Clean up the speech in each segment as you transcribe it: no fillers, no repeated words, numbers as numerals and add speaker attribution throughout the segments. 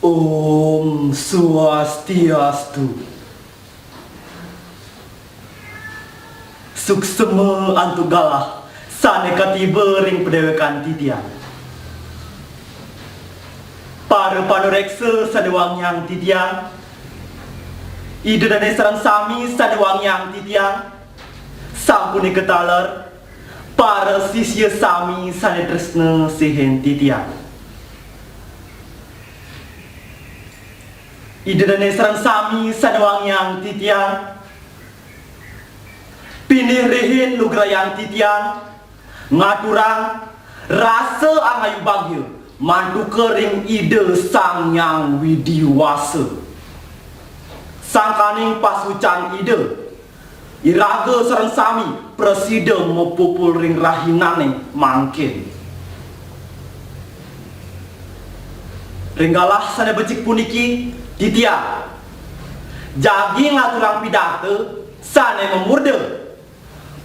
Speaker 1: Om Swastiastu. Suksema antugalah sane katiba ring pedewekan titian. Para panureksa sadewang yang titian. Ida dan serang sami sadewang yang titian. Sampuni ketaler para sisya sami sane tresna sehen titian. Ida dan serang sami sadewang yang titian. Pinih rehin lugra yang titian. Ngaturang rasa angayu bagyo mantu kering ide sang yang widiwasa. Sangkaning pasucan ide iraga serang sami presiden mepupul ring rahinane mangkin. Ringgalah sana becik puniki titian. Jagi ngaturang pidato sane memurde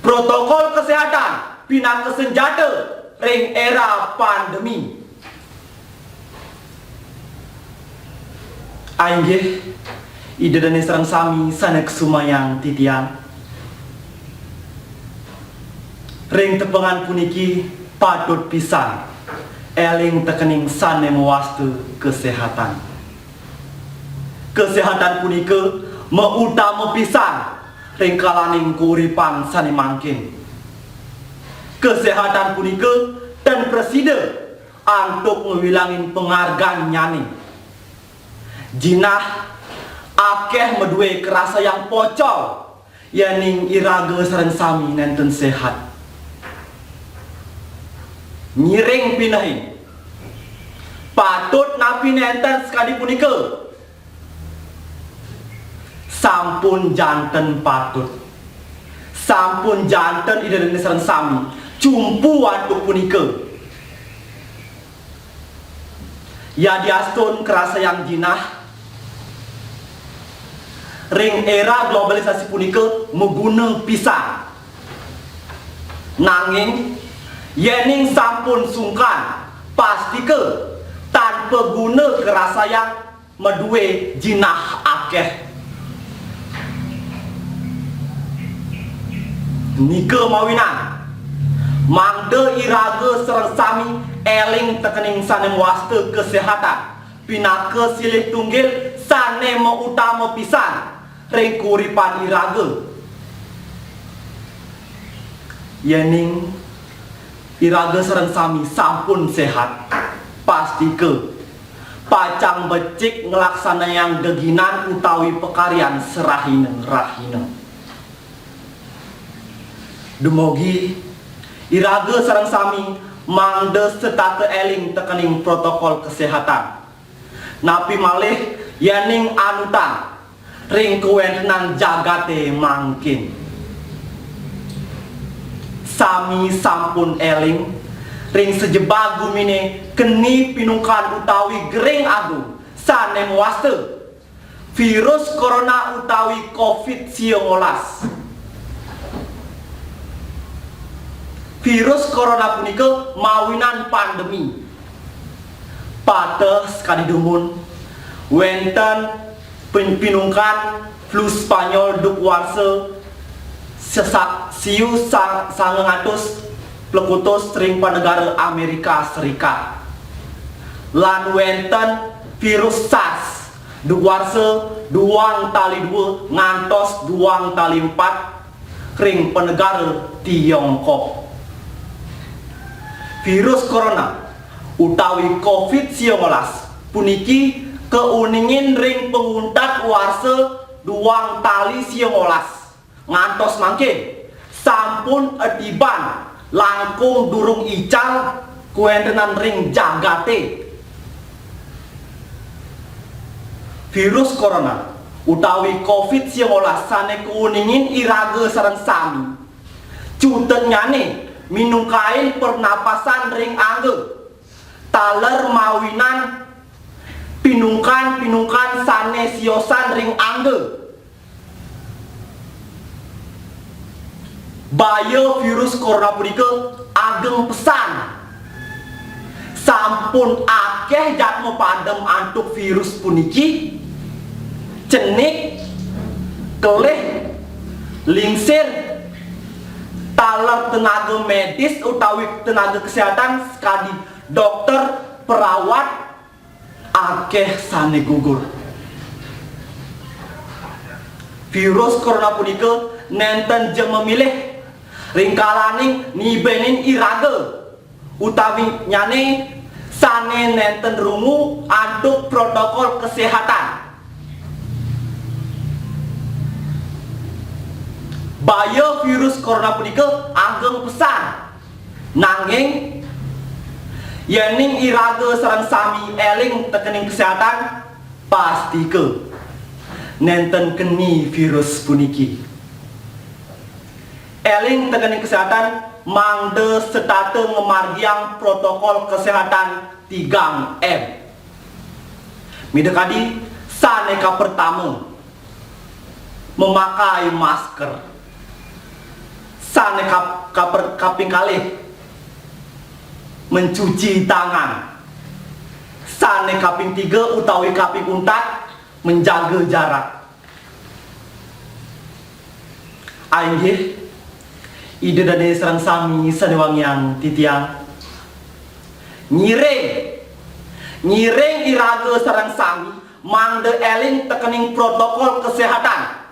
Speaker 1: protokol kesehatan pina kesenjata ring era pandemi. Ainggih ide dan serang sami sana kesumayang titian. Ring tepengan puniki patut pisan eling tekening sane mewastu kesehatan. Kesehatan punika meutama pisan ring kalaning kuripan sane mangkin. Kesehatan punika dan presiden antuk ngewilangin penghargaan nyani. Jinah akeh medue kerasa yang pocol yaning iraga sareng sami nenten sehat. Nyiring pinahin patut napi nenten sekali punika sampun janten patut. Sampun janten ida dan sareng sami cumpu waduk punika. Ya diastun kerasa yang jinah ring era globalisasi punika meguna pisan. Nanging yening sampun sungkan pastike tanpa guna kerasa yang medue jinah akeh. Nika mawinan mangde iraga serang sami eling tekening sane waste kesehatan pinaka silih tunggil sane meutama pisan ring kuripan iraga. Yening iraga serang sami sampun sehat pastike pacang becik ngelaksana yang deginan utawi pekarian serahina-rahina. Dumogi iraga sareng sami mangde setata eling tekening protokol kesehatan. Napi malih yaning anutan ring kewentenan jagate mangkin. Sami sampun eling ring sejebag gumine keni pinungkan utawi gering agung sane muaste virus corona utawi COVID-19. Virus corona punika mawinan pandemi. Pateh sekali dumun wenten pinungkan flu Spanyol duk warse siu sangangatus plekutus ring panegara Amerika Serikat. Lan wenten virus SARS duk warse duang tali 2 ngantos duang tali 4 ring panegara Tiongkok. Virus corona utawi COVID-19 puniki keuningin ring penguntat warse duang tali 19 ngantos mangkin sampun ediban langkung durung ical kuentenan ring jagate. Virus corona utawi COVID-19 sane keuningin iraga sareng sami cutet nyane minungkain pernapasan ring angge taler mawinan pinungkan sane siosan ring angge. Bayo virus corona punika ageng pesan sampun akeh jatmu padem antuk virus puniki, cenik, kelih, lingsir, taler tenaga medis utawi tenaga kesehatan sekali dokter, perawat akeh sane gugur. Virus corona punika nenten je memilih ringkalaning nibenin iraga utawi nyane sane nenten rungu antuk protokol kesehatan. Baya virus corona punika ageng pesan nanging yening iraga sareng sami eling tekening kesehatan pasti ke nenten keni virus puniki. Eling tekening kesehatan mangde setate ngemargiang protokol kesehatan 3M. Midekadi saneka pertama memakai masker, saneka kaping kalih mencuci tangan, sane kaping 3 utawi kaping 4 menjaga jarak. Ainggih ide dane sareng sami sanewangian titiang nyiring iraga sareng sami mangde eling tekening protokol kesehatan,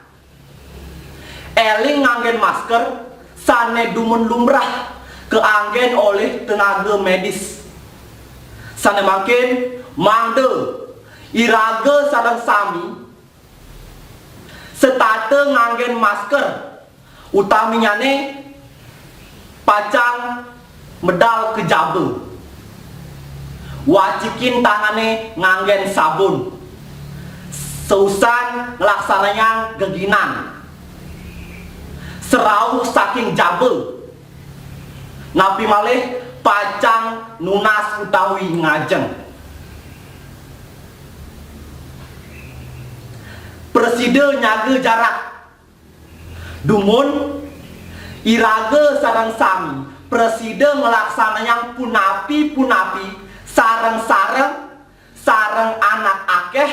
Speaker 1: eling nganggen masker sane dumun lumrah keanggen oleh tenaga medis. Sane makin mangde iraga sareng sami setate nganggen masker utaminyane pacang medal kejaba, wacikin tangane nganggen sabun, seusan ngelaksananya geginan, serau saking jabe, napi malih pacang nunas utawi ngajeng. Preside nyaga jarak, dumun iraga sareng sami preside ngelaksananya punapi sareng anak akeh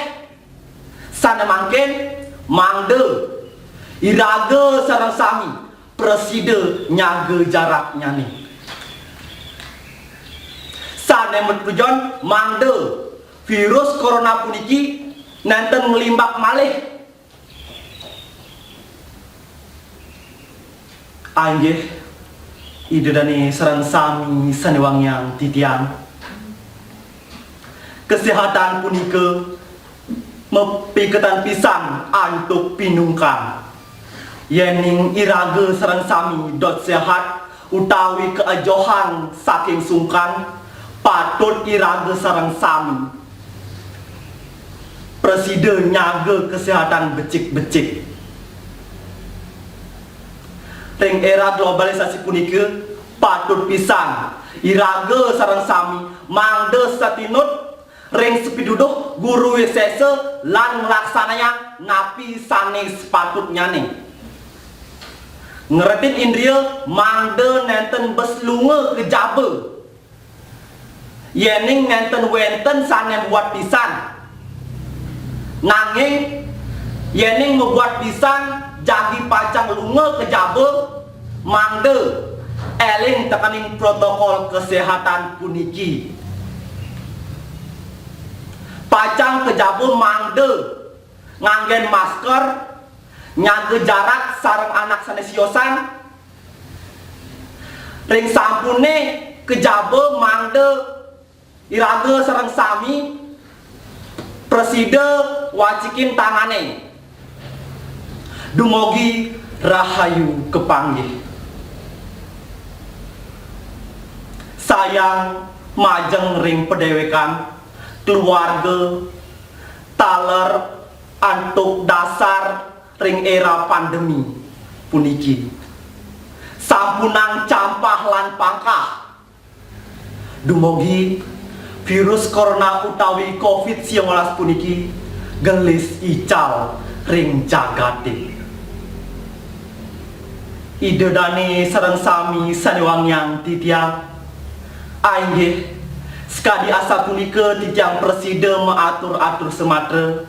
Speaker 1: sane mangken mangde iraga sareng sami preside nyaga jarak nyani. Sane tujuan mangde virus corona puniki nenten ngelimbak malih. Anggih ide dani sareng sami sanewangian titian kesehatan punika mepiketan pisan antuk pinungkang yening iraga sareng sami dot sehat utawi keajohan saking sungkan patut iraga sareng sami presiden nyaga kesehatan becik-becik. Ring era globalisasi punika patut pisan iraga sareng sami mangde satinut ring sepiduduh guru sese lan ngelaksananya napi sanes sepatutnyane. Ngeretin indria mangde nenten beslunge kejaba yening nenten wenten sane buat pisan nanging yening membuat pisan jagi pacang lunga kejaba mangde eling tekaning protokol kesehatan puniki. Pacang kejaba mangde nganggen masker, nyaga jarak sareng anak sanesiosan. Ring sampune kejaba mangde iraga sareng sami preside wacikin tangane dumugi rahayu kepanggih. Sayang majeng ring pedewekan keluarga taler antuk dasar ring era pandemi puniki sampunang campah lan pangkah dumugi virus corona utawi COVID-19 puniki gelis ical ring jagate. Ide dani sareng sami sanewangian titiang ainggih Kadi asa punika titiang presiden mengatur-atur sematra.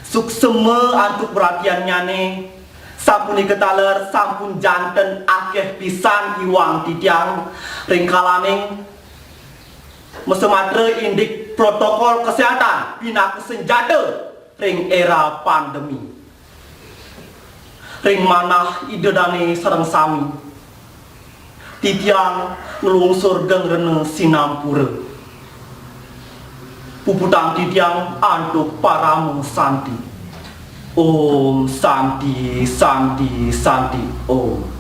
Speaker 1: Sukseme antuk perhatian nyane. Sapunika taler sampun janten akeh pisan iwang titiang ringkalaning mesematra indik protokol kesehatan pinaku senjata ring era pandemi. Ring manah idedane sareng sami titiang ngelungsur gengrene sinampura. Puputang titiang antuk paramu santi. Om Santi Santi Santi Om.